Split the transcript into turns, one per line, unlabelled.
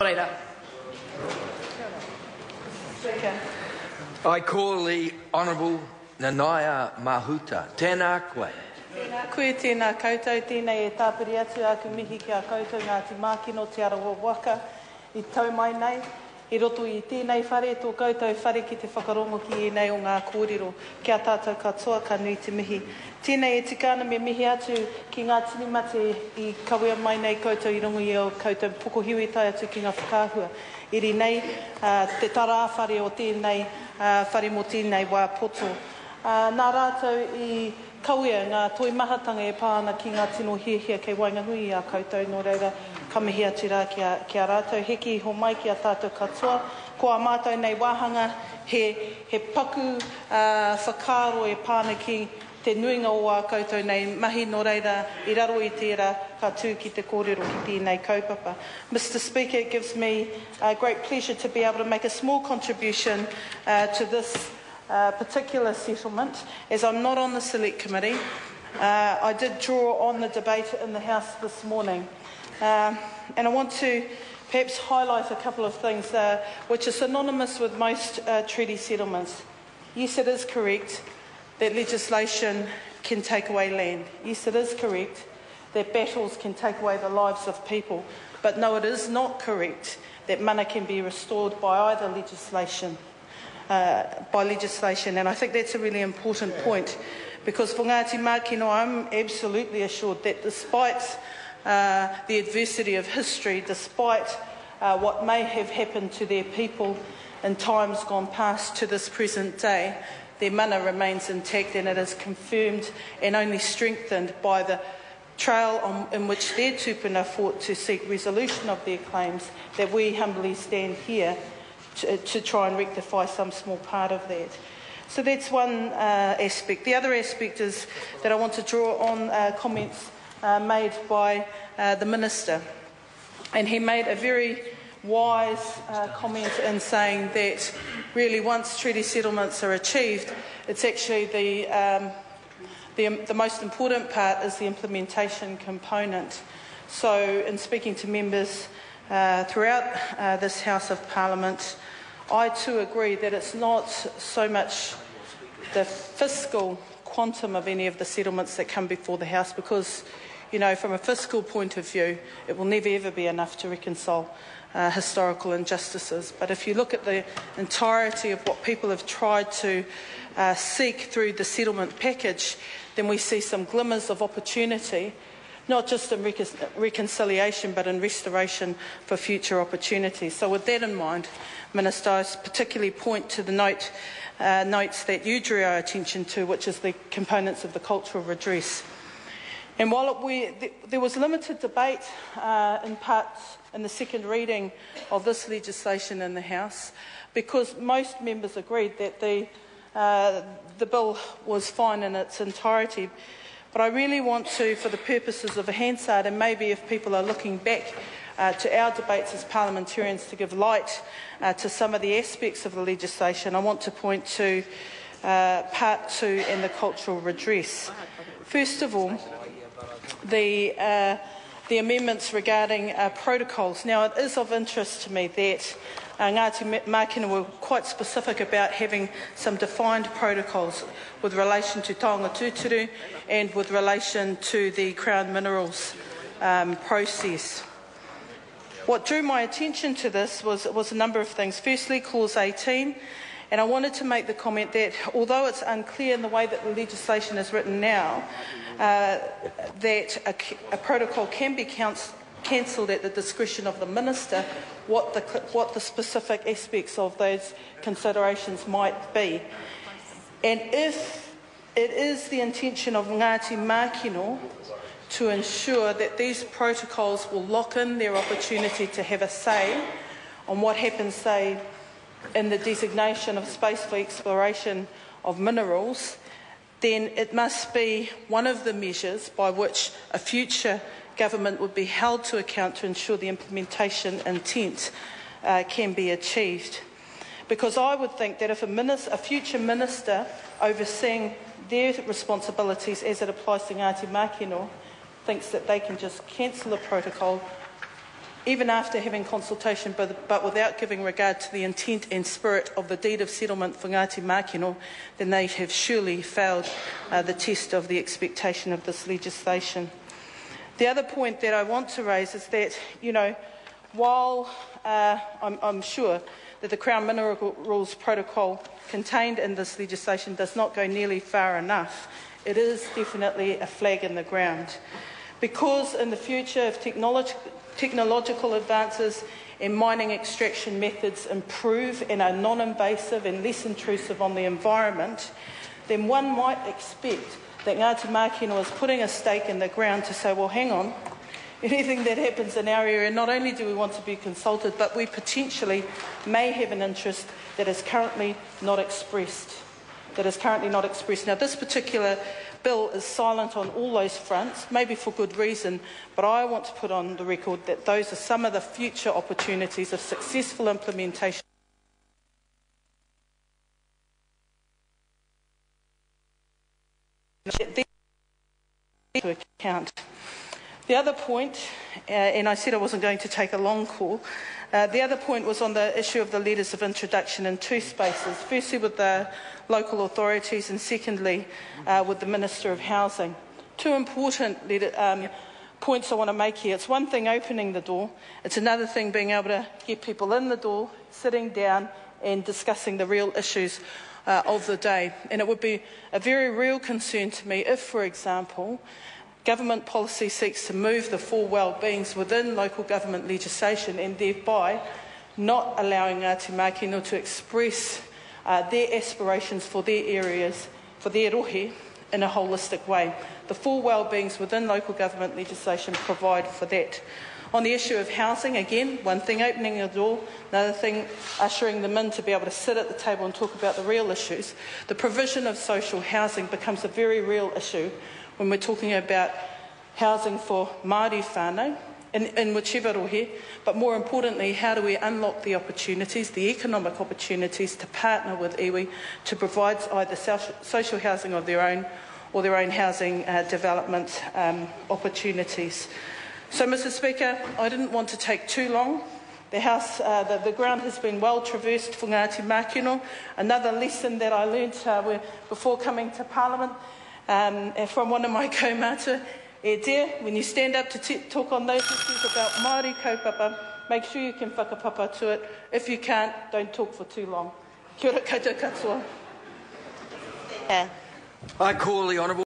I call the Honourable Nanaia Mahuta. Tēnā koe.
Tēnā koe, tēnā koutou, tēnei e tāpiri atu aku mihi ki a koutou Ngāti Mākino te arawa waka I tau mai nei. I roto I tēnei whare, tō koutou whare ki te whakarongo ki nei o ngā kōrero. Kia tātou katoa, ka nui te mihi. Tēnei e tikana me mihi atu ki ngā tini mate I kawea mai nei koutou I rongo I o koutou pokohiwi tai atu ki ngā whakāhua. Iri nei, te tara whare o tēnei whare mo tēnei wā poto. Nā rātou I kawea ngā toi mahatanga e pāna ki ngā tino hiahia kei Waingahui a koutou no reira ka mihi atu rā ki a rātou. Heki ho mai ki a tātou katoa. Ko a mātou nei wāhanga he paku whakaro e pāna ki te nuinga o a koutou nei mahi no reira I raro I tērā ka tū ki te kōrero ki tēnei kaupapa. Mr Speaker, it gives me great pleasure to be able to make a small contribution to this particular settlement. As I'm not on the Select Committee, I did draw on the debate in the House this morning. And I want to perhaps highlight a couple of things which are synonymous with most treaty settlements. Yes, it is correct that legislation can take away land. Yes, it is correct that battles can take away the lives of people. But no, it is not correct that mana can be restored by either legislation. And I think that's a really important point, because for Ngāti Mākino, I'm absolutely assured that despite the adversity of history, despite what may have happened to their people in times gone past to this present day, their mana remains intact, and it is confirmed and only strengthened by the trail in which their tupuna fought to seek resolution of their claims, that we humbly stand here to try and rectify some small part of that. So that's one aspect. The other aspect is that I want to draw on comments made by the Minister. And he made a very wise comment in saying that really once treaty settlements are achieved, it's actually the most important part is the implementation component. So in speaking to members throughout this House of Parliament, I too agree that it's not so much the fiscal quantum of any of the settlements that come before the House, because, you know, from a fiscal point of view, it will never ever be enough to reconcile historical injustices. But if you look at the entirety of what people have tried to seek through the settlement package, then we see some glimmers of opportunity, not just in reconciliation, but in restoration for future opportunities. So with that in mind, Minister, I particularly point to the notes that you drew our attention to, which is the components of the cultural redress. And while there was limited debate in parts in the second reading of this legislation in the House, because most members agreed that the bill was fine in its entirety. But I really want to, for the purposes of a Hansard, and maybe if people are looking back to our debates as parliamentarians to give light to some of the aspects of the legislation, I want to point to Part 2 and the cultural redress. First of all, the amendments regarding protocols. Now, it is of interest to me that Ngāti Mākino were quite specific about having some defined protocols with relation to taonga tūturu and with relation to the Crown Minerals process. What drew my attention to this was a number of things. Firstly, Clause 18, and I wanted to make the comment that although it's unclear in the way that the legislation is written now, that a protocol can be cancelled at the discretion of the Minister, what the specific aspects of those considerations might be. And if it is the intention of Ngāti Mākino to ensure that these protocols will lock in their opportunity to have a say on what happens, say, in the designation of space for exploration of minerals, then it must be one of the measures by which a future government would be held to account to ensure the implementation intent can be achieved. Because I would think that if a future minister overseeing their responsibilities as it applies to Ngāti Mākino thinks that they can just cancel a protocol even after having consultation, but without giving regard to the intent and spirit of the deed of settlement for Ngāti Mākeno, then they have surely failed the test of the expectation of this legislation. The other point that I want to raise is that, while I'm sure that the Crown Minerals Protocol contained in this legislation does not go nearly far enough, it is definitely a flag in the ground. Because in the future, if technological advances and mining extraction methods improve and are non-invasive and less intrusive on the environment, then one might expect that Ngāti Mākeno is putting a stake in the ground to say, well, hang on, anything that happens in our area, not only do we want to be consulted, but we potentially may have an interest that is currently not expressed. Now, this particular bill is silent on all those fronts, maybe for good reason, but I want to put on the record that those are some of the future opportunities of successful implementation to account. The other point, and I said I wasn't going to take a long call, the other point was on the issue of the letters of introduction in two spaces, firstly with the local authorities and secondly with the Minister of Housing. Two important points I want to make here. It's one thing opening the door, it's another thing being able to get people in the door, sitting down and discussing the real issues of the day. And it would be a very real concern to me if, for example, government policy seeks to move the four well-beings within local government legislation and thereby not allowing Ngāti Mākeno to express their aspirations for their areas, for their rohe, in a holistic way. The four well-beings within local government legislation provide for that. On the issue of housing, again, one thing opening the door, another thing ushering them in to be able to sit at the table and talk about the real issues. The provision of social housing becomes a very real issue when we're talking about housing for Māori whānau in whichever rohe, but more importantly, how do we unlock the opportunities, the economic opportunities to partner with iwi to provide either social housing of their own or their own housing development opportunities. So, Mr Speaker, I didn't want to take too long. The ground has been well traversed for Ngāti Mākeno. Another lesson that I learned before coming to Parliament from one of my kaumata, dear, when you stand up to talk on those issues about Māori kaupapa, make sure you can whakapapa to it. If you can't, don't talk for too long. Kia ora koutou katoa.
I call the Honourable